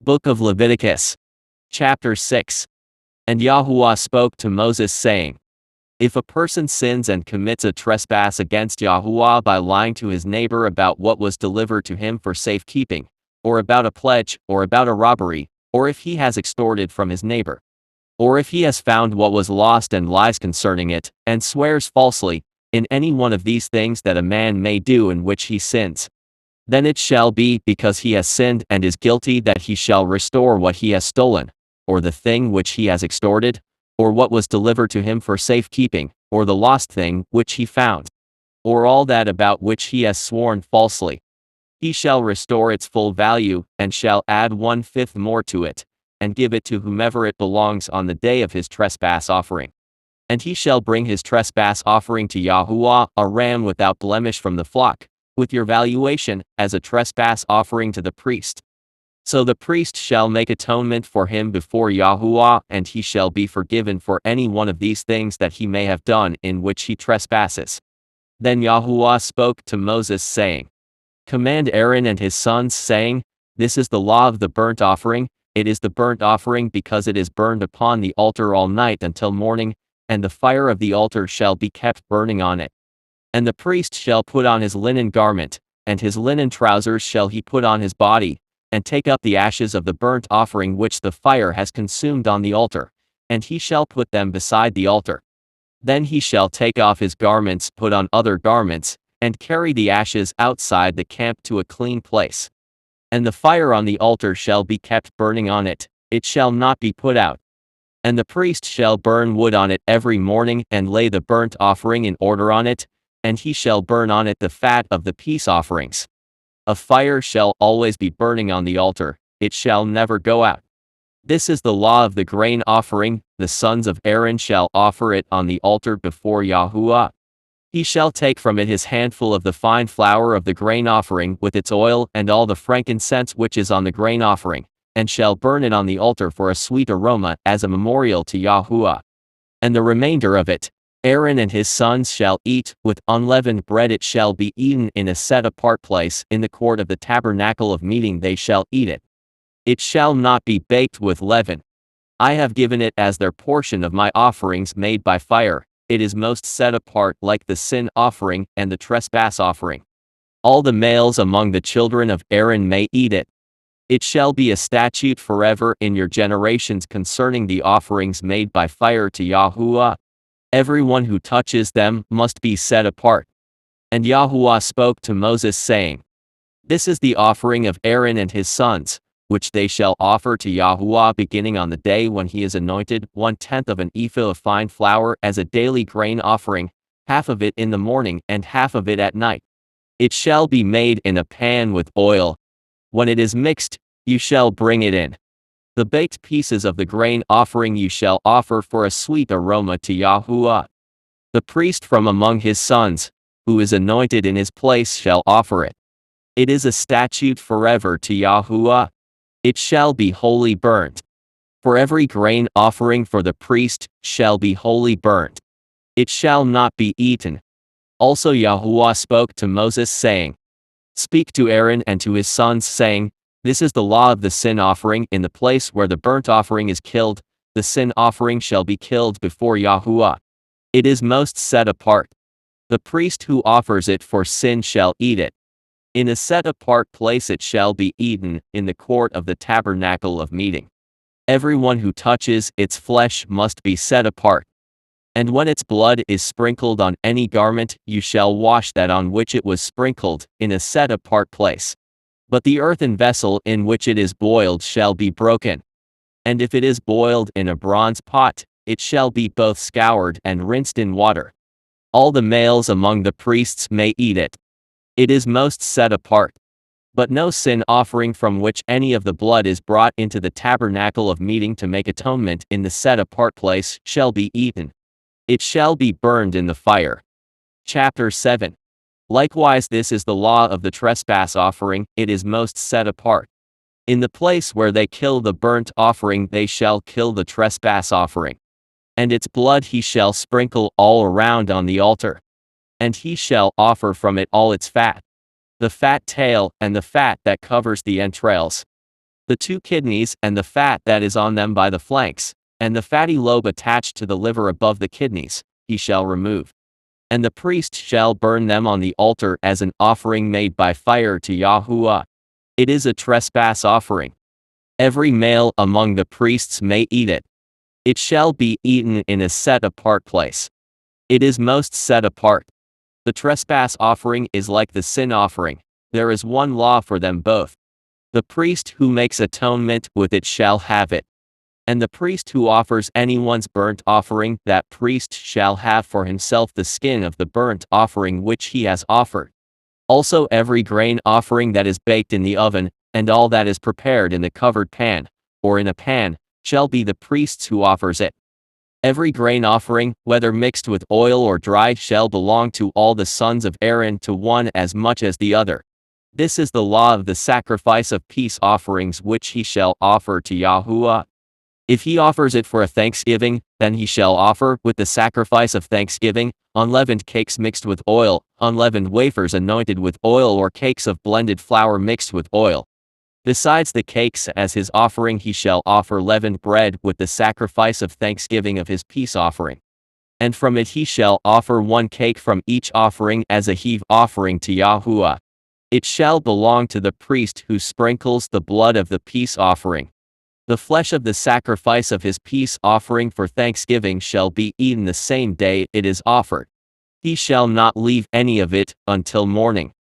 Book of Leviticus. Chapter 6. And YAHUAH spoke to Moses saying, If a person sins and commits a trespass against YAHUAH by lying to his neighbor about what was delivered to him for safekeeping, or about a pledge, or about a robbery, or if he has extorted from his neighbor, or if he has found what was lost and lies concerning it, and swears falsely, in any one of these things that a man may do in which he sins, then it shall be, because he has sinned and is guilty, that he shall restore what he has stolen, or the thing which he has extorted, or what was delivered to him for safekeeping, or the lost thing which he found, or all that about which he has sworn falsely. He shall restore its full value, and shall add 1/5 more to it, and give it to whomever it belongs on the day of his trespass offering. And he shall bring his trespass offering to YAHUAH, a ram without blemish from the flock, with your valuation, as a trespass offering to the priest. So the priest shall make atonement for him before YAHUAH, and he shall be forgiven for any one of these things that he may have done in which he trespasses. Then YAHUAH spoke to Moses, saying, Command Aaron and his sons, saying, This is the law of the burnt offering. It is the burnt offering because it is burned upon the altar all night until morning, and the fire of the altar shall be kept burning on it. And the priest shall put on his linen garment, and his linen trousers shall he put on his body, and take up the ashes of the burnt offering which the fire has consumed on the altar, and he shall put them beside the altar. Then he shall take off his garments, put on other garments, and carry the ashes outside the camp to a clean place. And the fire on the altar shall be kept burning on it, it shall not be put out. And the priest shall burn wood on it every morning, and lay the burnt offering in order on it, and he shall burn on it the fat of the peace offerings. A fire shall always be burning on the altar, it shall never go out. This is the law of the grain offering. The sons of Aaron shall offer it on the altar before YAHUAH. He shall take from it his handful of the fine flour of the grain offering with its oil and all the frankincense which is on the grain offering, and shall burn it on the altar for a sweet aroma as a memorial to YAHUAH. And the remainder of it, Aaron and his sons shall eat. With unleavened bread it shall be eaten in a set-apart place. In the court of the tabernacle of meeting they shall eat it. It shall not be baked with leaven. I have given it as their portion of my offerings made by fire. It is most set apart, like the sin offering and the trespass offering. All the males among the children of Aaron may eat it. It shall be a statute forever in your generations concerning the offerings made by fire to YAHUAH. Everyone who touches them must be set apart. And YAHUAH spoke to Moses, saying, This is the offering of Aaron and his sons, which they shall offer to YAHUAH beginning on the day when he is anointed, 1/10 of an ephah of fine flour as a daily grain offering, half of it in the morning and half of it at night. It shall be made in a pan with oil. When it is mixed, you shall bring it in. The baked pieces of the grain offering you shall offer for a sweet aroma to YAHUAH. The priest from among his sons, who is anointed in his place, shall offer it. It is a statute forever to YAHUAH. It shall be wholly burnt. For every grain offering for the priest shall be wholly burnt. It shall not be eaten. Also YAHUAH spoke to Moses, saying, Speak to Aaron and to his sons, saying, This is the law of the sin offering. In the place where the burnt offering is killed, the sin offering shall be killed before YAHUAH. It is most set apart. The priest who offers it for sin shall eat it. In a set-apart place it shall be eaten, in the court of the tabernacle of meeting. Everyone who touches its flesh must be set apart. And when its blood is sprinkled on any garment, you shall wash that on which it was sprinkled, in a set-apart place. But the earthen vessel in which it is boiled shall be broken. And if it is boiled in a bronze pot, it shall be both scoured and rinsed in water. All the males among the priests may eat it. It is most set apart. But no sin offering from which any of the blood is brought into the tabernacle of meeting to make atonement in the set-apart place shall be eaten. It shall be burned in the fire. Chapter 7. Likewise this is the law of the trespass offering. It is most set apart. In the place where they kill the burnt offering they shall kill the trespass offering. And its blood he shall sprinkle all around on the altar. And he shall offer from it all its fat, the fat tail, and the fat that covers the entrails. the 2 kidneys and the fat that is on them by the flanks, and the fatty lobe attached to the liver above the kidneys, he shall remove. And the priest shall burn them on the altar as an offering made by fire to YAHUAH. It is a trespass offering. Every male among the priests may eat it. It shall be eaten in a set-apart place. It is most set apart. The trespass offering is like the sin offering. There is one law for them both. The priest who makes atonement with it shall have it. And the priest who offers anyone's burnt offering, that priest shall have for himself the skin of the burnt offering which he has offered. Also every grain offering that is baked in the oven, and all that is prepared in the covered pan, or in a pan, shall be the priest's who offers it. Every grain offering, whether mixed with oil or dried, shall belong to all the sons of Aaron, to one as much as the other. This is the law of the sacrifice of peace offerings which he shall offer to YAHUAH. If he offers it for a thanksgiving, then he shall offer, with the sacrifice of thanksgiving, unleavened cakes mixed with oil, unleavened wafers anointed with oil, or cakes of blended flour mixed with oil. Besides the cakes as his offering, he shall offer leavened bread with the sacrifice of thanksgiving of his peace offering. And from it he shall offer 1 cake from each offering as a heave offering to YAHUAH. It shall belong to the priest who sprinkles the blood of the peace offering. The flesh of the sacrifice of his peace offering for thanksgiving shall be eaten the same day it is offered. He shall not leave any of it until morning.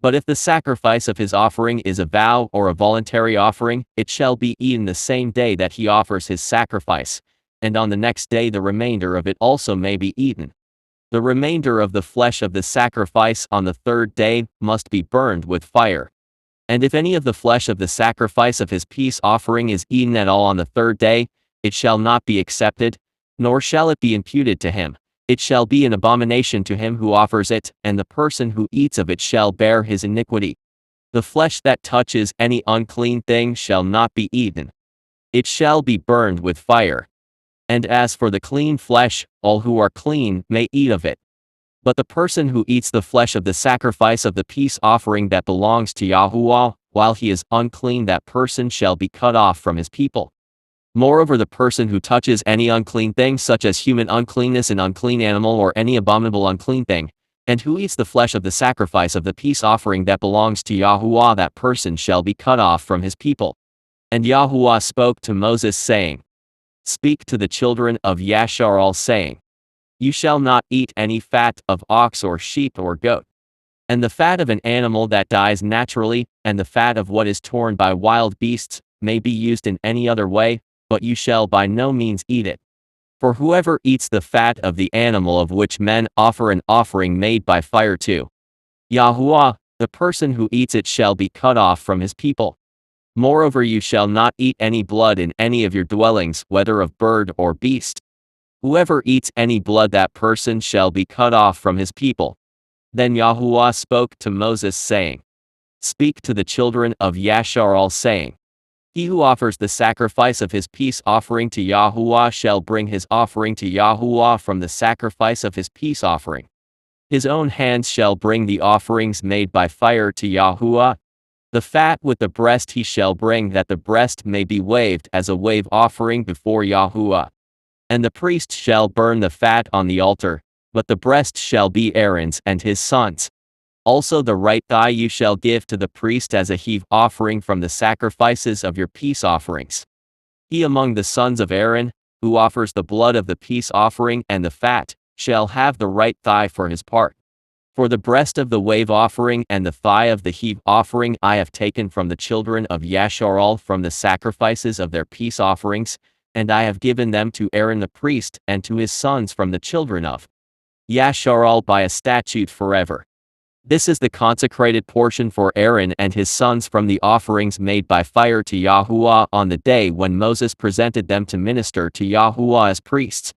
But if the sacrifice of his offering is a vow or a voluntary offering, it shall be eaten the same day that he offers his sacrifice, and on the next day the remainder of it also may be eaten. The remainder of the flesh of the sacrifice on the 3rd day must be burned with fire. And if any of the flesh of the sacrifice of his peace offering is eaten at all on the 3rd day, it shall not be accepted, nor shall it be imputed to him. It shall be an abomination to him who offers it, and the person who eats of it shall bear his iniquity. The flesh that touches any unclean thing shall not be eaten. It shall be burned with fire. And as for the clean flesh, all who are clean may eat of it. But the person who eats the flesh of the sacrifice of the peace offering that belongs to YAHUAH, while he is unclean, that person shall be cut off from his people. Moreover, the person who touches any unclean thing, such as human uncleanness, an unclean animal, or any abominable unclean thing, and who eats the flesh of the sacrifice of the peace offering that belongs to YAHUAH, that person shall be cut off from his people. And YAHUAH spoke to Moses, saying, Speak to the children of Yashar'al, saying, You shall not eat any fat of ox or sheep or goat. And the fat of an animal that dies naturally, and the fat of what is torn by wild beasts, may be used in any other way, but you shall by no means eat it. For whoever eats the fat of the animal of which men offer an offering made by fire to YAHUAH, the person who eats it shall be cut off from his people. Moreover, you shall not eat any blood in any of your dwellings, whether of bird or beast. Whoever eats any blood, that person shall be cut off from his people. Then YAHUAH spoke to Moses, saying, Speak to the children of Yashar'al, saying, He who offers the sacrifice of his peace offering to YAHUAH shall bring his offering to YAHUAH from the sacrifice of his peace offering. His own hands shall bring the offerings made by fire to YAHUAH. The fat with the breast he shall bring, that the breast may be waved as a wave offering before YAHUAH. And the priest shall burn the fat on the altar, but the breast shall be Aaron's and his sons'. Also the right thigh you shall give to the priest as a heave offering from the sacrifices of your peace offerings. He among the sons of Aaron, who offers the blood of the peace offering and the fat, shall have the right thigh for his part. For the breast of the wave offering and the thigh of the heave offering I have taken from the children of Yashar'al from the sacrifices of their peace offerings, and I have given them to Aaron the priest and to his sons from the children of Yashar'al by a statute forever. This is the consecrated portion for Aaron and his sons from the offerings made by fire to YAHUAH on the day when Moses presented them to minister to YAHUAH as priests.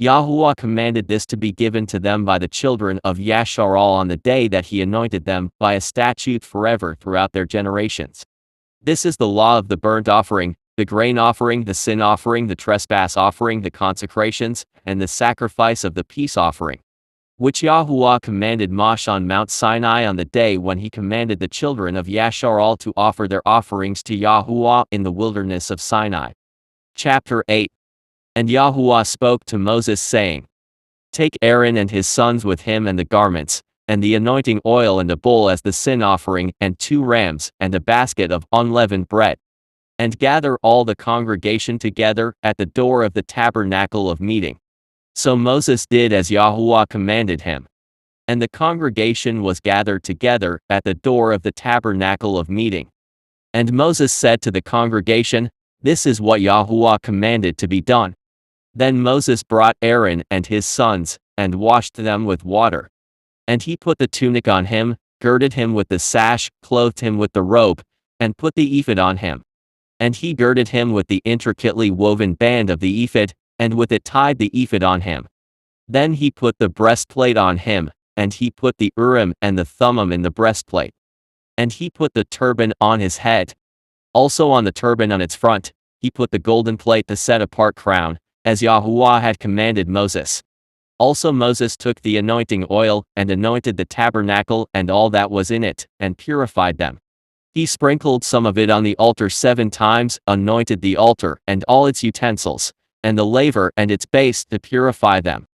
YAHUAH commanded this to be given to them by the children of Yashar'al on the day that he anointed them, by a statute forever throughout their generations. This is the law of the burnt offering, the grain offering, the sin offering, the trespass offering, the consecrations, and the sacrifice of the peace offering. which YAHUAH commanded Moshe on Mount Sinai on the day when he commanded the children of Yashar'al to offer their offerings to YAHUAH in the wilderness of Sinai. Chapter 8. And YAHUAH spoke to Moses, saying, Take Aaron and his sons with him and the garments, and the anointing oil and a bull as the sin offering, and 2 rams, and a basket of unleavened bread. And gather all the congregation together at the door of the tabernacle of meeting. So Moses did as YAHUAH commanded him. And the congregation was gathered together at the door of the tabernacle of meeting. And Moses said to the congregation, This is what YAHUAH commanded to be done. Then Moses brought Aaron and his sons, and washed them with water. And he put the tunic on him, girded him with the sash, clothed him with the robe, and put the ephod on him. And he girded him with the intricately woven band of the ephod, and with it tied the ephod on him. Then he put the breastplate on him, and he put the Urim and the Thummim in the breastplate. And he put the turban on his head. Also on the turban on its front, he put the golden plate, the set-apart crown, as YAHUAH had commanded Moses. Also Moses took the anointing oil, and anointed the tabernacle and all that was in it, and purified them. He sprinkled some of it on the altar 7 times, anointed the altar and all its utensils, and the laver and its base to purify them.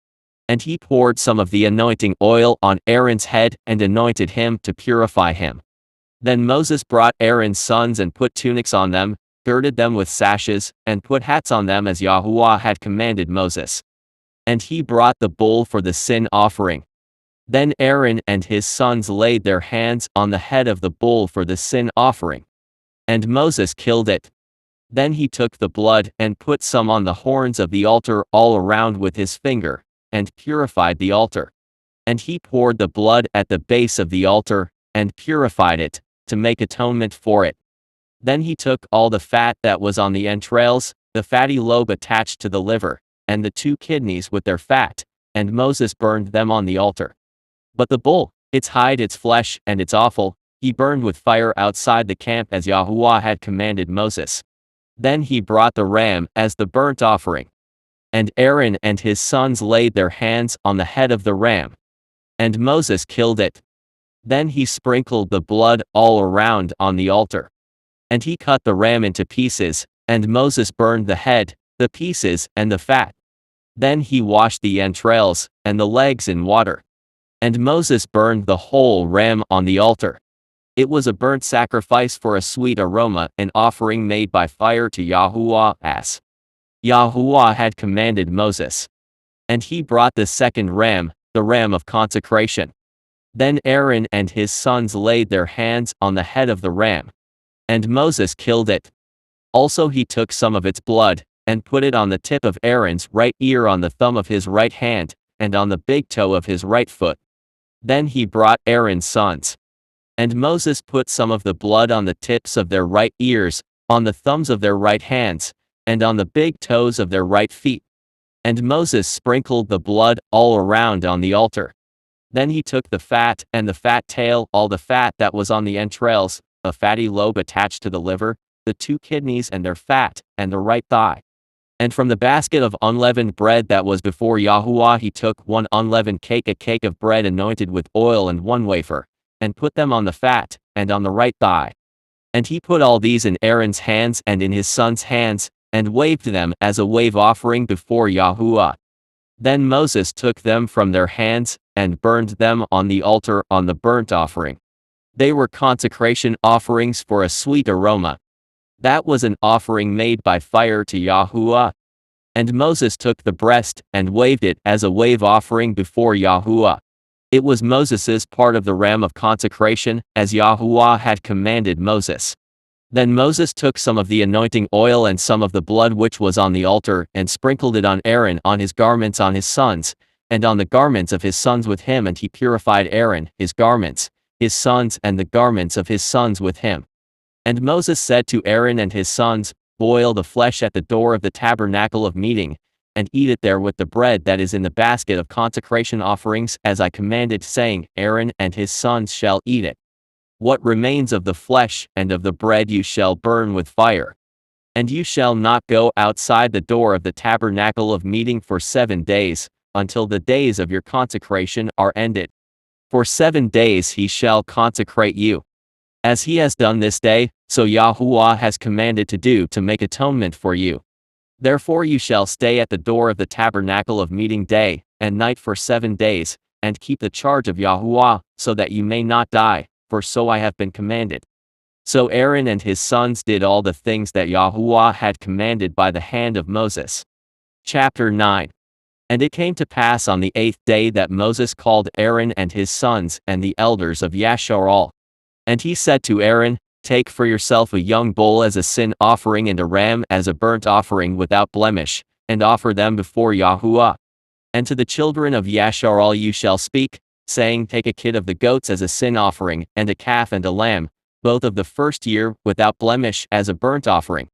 And he poured some of the anointing oil on Aaron's head, and anointed him to purify him. Then Moses brought Aaron's sons and put tunics on them, girded them with sashes, and put hats on them as YAHUAH had commanded Moses. And he brought the bull for the sin offering. Then Aaron and his sons laid their hands on the head of the bull for the sin offering. And Moses killed it. Then he took the blood, and put some on the horns of the altar all around with his finger, and purified the altar. And he poured the blood at the base of the altar, and purified it, to make atonement for it. Then he took all the fat that was on the entrails, the fatty lobe attached to the liver, and the 2 kidneys with their fat, and Moses burned them on the altar. But the bull, its hide, its flesh, and its offal, he burned with fire outside the camp as YAHUAH had commanded Moses. Then he brought the ram as the burnt offering. And Aaron and his sons laid their hands on the head of the ram. And Moses killed it. Then he sprinkled the blood all around on the altar. And he cut the ram into pieces, and Moses burned the head, the pieces, and the fat. Then he washed the entrails, and the legs in water. And Moses burned the whole ram on the altar. It was a burnt sacrifice for a sweet aroma, an offering made by fire to YAHUAH, as YAHUAH had commanded Moses. And he brought the 2nd ram, the ram of consecration. Then Aaron and his sons laid their hands on the head of the ram. And Moses killed it. Also he took some of its blood, and put it on the tip of Aaron's right ear, on the thumb of his right hand, and on the big toe of his right foot. Then he brought Aaron's sons. And Moses put some of the blood on the tips of their right ears, on the thumbs of their right hands, and on the big toes of their right feet. And Moses sprinkled the blood all around on the altar. Then he took the fat, and the fat tail, all the fat that was on the entrails, a fatty lobe attached to the liver, the 2 kidneys and their fat, and the right thigh. And from the basket of unleavened bread that was before YAHUAH he took 1 unleavened cake, a cake of bread anointed with oil, and 1 wafer, and put them on the fat, and on the right thigh. And he put all these in Aaron's hands and in his sons' hands, and waved them as a wave offering before YAHUAH. Then Moses took them from their hands, and burned them on the altar on the burnt offering. They were consecration offerings for a sweet aroma. That was an offering made by fire to YAHUAH. And Moses took the breast, and waved it as a wave offering before YAHUAH. It was Moses's part of the ram of consecration, as YAHUAH had commanded Moses. Then Moses took some of the anointing oil and some of the blood which was on the altar, and sprinkled it on Aaron, on his garments, on his sons, and on the garments of his sons with him. And he purified Aaron, his garments, his sons, and the garments of his sons with him. And Moses said to Aaron and his sons, Boil the flesh at the door of the tabernacle of meeting, and eat it there with the bread that is in the basket of consecration offerings, as I commanded, saying, Aaron and his sons shall eat it. What remains of the flesh and of the bread you shall burn with fire. And you shall not go outside the door of the tabernacle of meeting for 7 days, until the days of your consecration are ended. For 7 days he shall consecrate you. As he has done this day, so YAHUAH has commanded to do to make atonement for you. Therefore you shall stay at the door of the tabernacle of meeting day and night for 7 days, and keep the charge of YAHUAH, so that you may not die, for so I have been commanded. So Aaron and his sons did all the things that YAHUAH had commanded by the hand of Moses. Chapter 9. And it came to pass on the 8th day that Moses called Aaron and his sons and the elders of Yashar'al. And he said to Aaron, Take for yourself a young bull as a sin offering and a ram as a burnt offering without blemish, and offer them before YAHUAH. And to the children of Yashar'al you shall speak, saying, Take a kid of the goats as a sin offering, and a calf and a lamb, both of the first year, without blemish, as a burnt offering.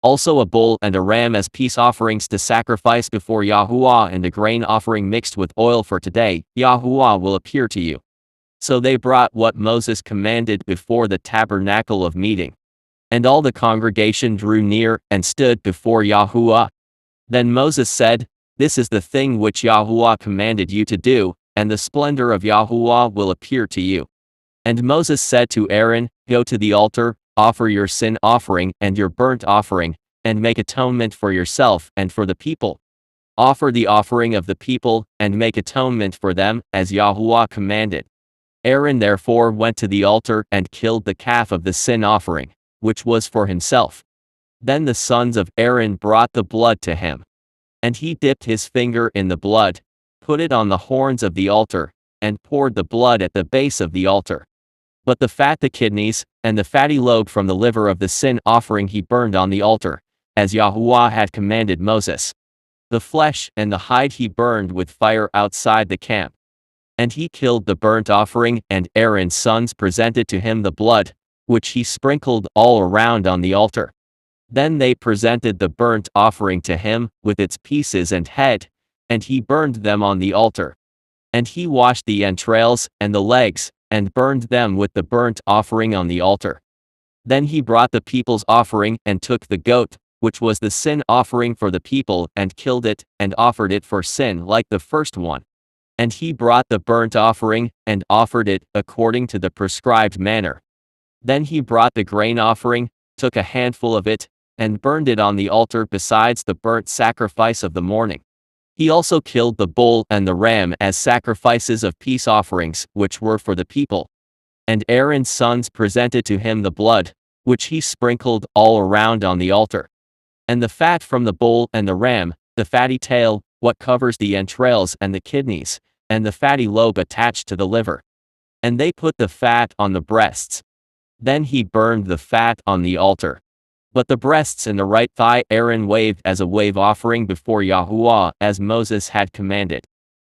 Also a bull and a ram as peace offerings to sacrifice before YAHUAH, and a grain offering mixed with oil, for today YAHUAH will appear to you. So they brought what Moses commanded before the tabernacle of meeting. And all the congregation drew near and stood before YAHUAH. Then Moses said, This is the thing which YAHUAH commanded you to do, and the splendor of YAHUAH will appear to you. And Moses said to Aaron, Go to the altar, offer your sin offering and your burnt offering, and make atonement for yourself and for the people. Offer the offering of the people, and make atonement for them, as YAHUAH commanded. Aaron therefore went to the altar and killed the calf of the sin offering, which was for himself. Then the sons of Aaron brought the blood to him. And he dipped his finger in the blood, put it on the horns of the altar, and poured the blood at the base of the altar. But the fat, the kidneys, and the fatty lobe from the liver of the sin offering he burned on the altar, as YAHUAH had commanded Moses. The flesh and the hide he burned with fire outside the camp. And he killed the burnt offering, and Aaron's sons presented to him the blood, which he sprinkled all around on the altar. Then they presented the burnt offering to him, with its pieces and head, and he burned them on the altar. And he washed the entrails and the legs, and burned them with the burnt offering on the altar. Then he brought the people's offering, and took the goat, which was the sin offering for the people, and killed it, and offered it for sin like the first one. And he brought the burnt offering, and offered it according to the prescribed manner. Then he brought the grain offering, took a handful of it, and burned it on the altar besides the burnt sacrifice of the morning. He also killed the bull and the ram as sacrifices of peace offerings, which were for the people. And Aaron's sons presented to him the blood, which he sprinkled all around on the altar. And the fat from the bull and the ram, the fatty tail, what covers the entrails and the kidneys, and the fatty lobe attached to the liver. And they put the fat on the breasts. Then he burned the fat on the altar. But the breasts and the right thigh Aaron waved as a wave offering before YAHUAH, as Moses had commanded.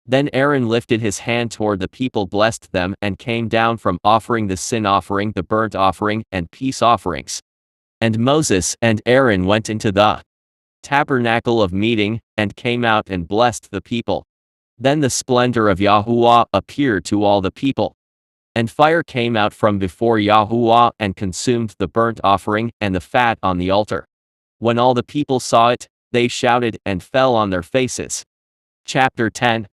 Then Aaron lifted his hand toward the people, blessed them, and came down from offering the sin offering, the burnt offering, and peace offerings. And Moses and Aaron went into the tabernacle of meeting, and came out and blessed the people. Then the splendor of YAHUAH appeared to all the people. And fire came out from before YAHUAH, and consumed the burnt offering and the fat on the altar. When all the people saw it, they shouted and fell on their faces. Chapter 10.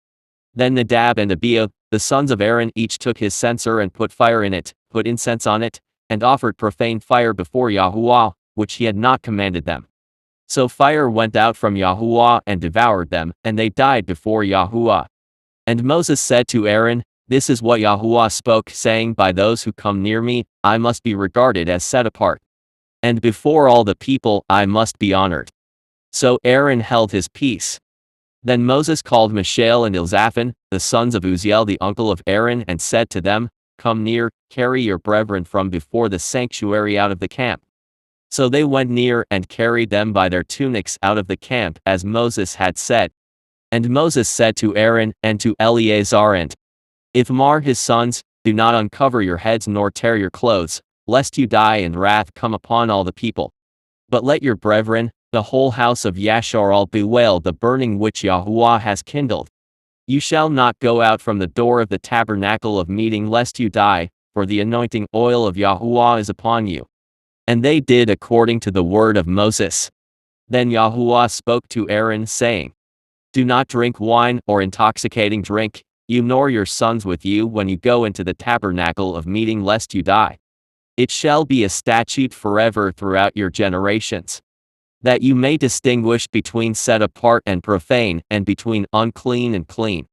Then Nadab and Abihu, the sons of Aaron, each took his censer and put fire in it, put incense on it, and offered profane fire before YAHUAH, which he had not commanded them. So fire went out from YAHUAH and devoured them, and they died before YAHUAH. And Moses said to Aaron, This is what YAHUAH spoke, saying, By those who come near me, I must be regarded as set apart. And before all the people I must be honored. So Aaron held his peace. Then Moses called Mishael and Elzaphan, the sons of Uzziel the uncle of Aaron, and said to them, Come near, carry your brethren from before the sanctuary out of the camp. So they went near and carried them by their tunics out of the camp, as Moses had said. And Moses said to Aaron and to Eleazar and Ithamar his sons, Do not uncover your heads nor tear your clothes, lest you die and wrath come upon all the people. But let your brethren, the whole house of Yashar'al, bewail the burning which YAHUAH has kindled. You shall not go out from the door of the tabernacle of meeting lest you die, for the anointing oil of YAHUAH is upon you. And they did according to the word of Moses. Then YAHUAH spoke to Aaron, saying, Do not drink wine or intoxicating drink, you nor your sons with you when you go into the tabernacle of meeting lest you die. It shall be a statute forever throughout your generations, that you may distinguish between set apart and profane, and between unclean and clean,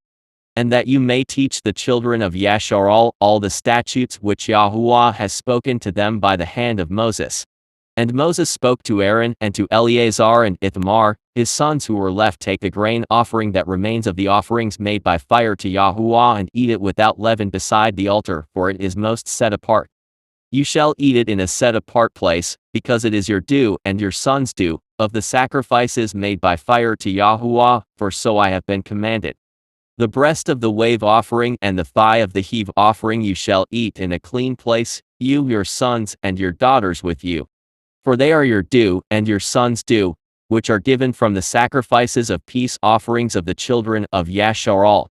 and that you may teach the children of Yashar'al all the statutes which YAHUAH has spoken to them by the hand of Moses. And Moses spoke to Aaron and to Eleazar and Ithamar, his sons who were left, take the grain offering that remains of the offerings made by fire to YAHUAH and eat it without leaven beside the altar, for it is most set apart. You shall eat it in a set-apart place, because it is your due and your sons' due, of the sacrifices made by fire to YAHUAH, for so I have been commanded. The breast of the wave offering and the thigh of the heave offering you shall eat in a clean place, you, your sons, and your daughters with you. For they are your due and your sons' due, which are given from the sacrifices of peace offerings of the children of Yashar'al.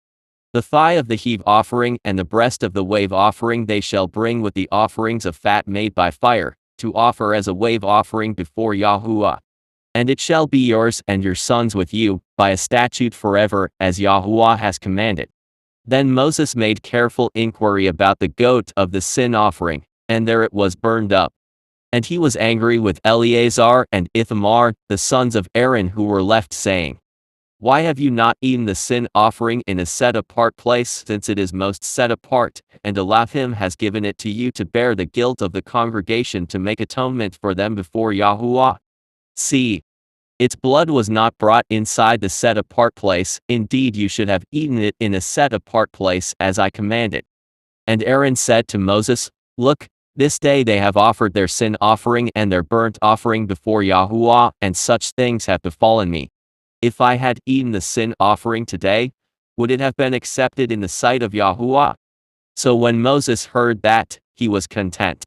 The thigh of the heave offering and the breast of the wave offering they shall bring with the offerings of fat made by fire, to offer as a wave offering before YAHUAH. And it shall be yours and your sons with you, by a statute forever, as YAHUAH has commanded. Then Moses made careful inquiry about the goat of the sin offering, and there it was burned up. And he was angry with Eleazar and Ithamar, the sons of Aaron who were left, saying, Why have you not eaten the sin offering in a set-apart place, since it is most set apart, and Elohim has given it to you to bear the guilt of the congregation, to make atonement for them before YAHUAH? See, its blood was not brought inside the set-apart place, indeed you should have eaten it in a set-apart place as I commanded. And Aaron said to Moses, Look, this day they have offered their sin offering and their burnt offering before YAHUAH, and such things have befallen me. If I had eaten the sin offering today, would it have been accepted in the sight of YAHUAH? So when Moses heard that, he was content.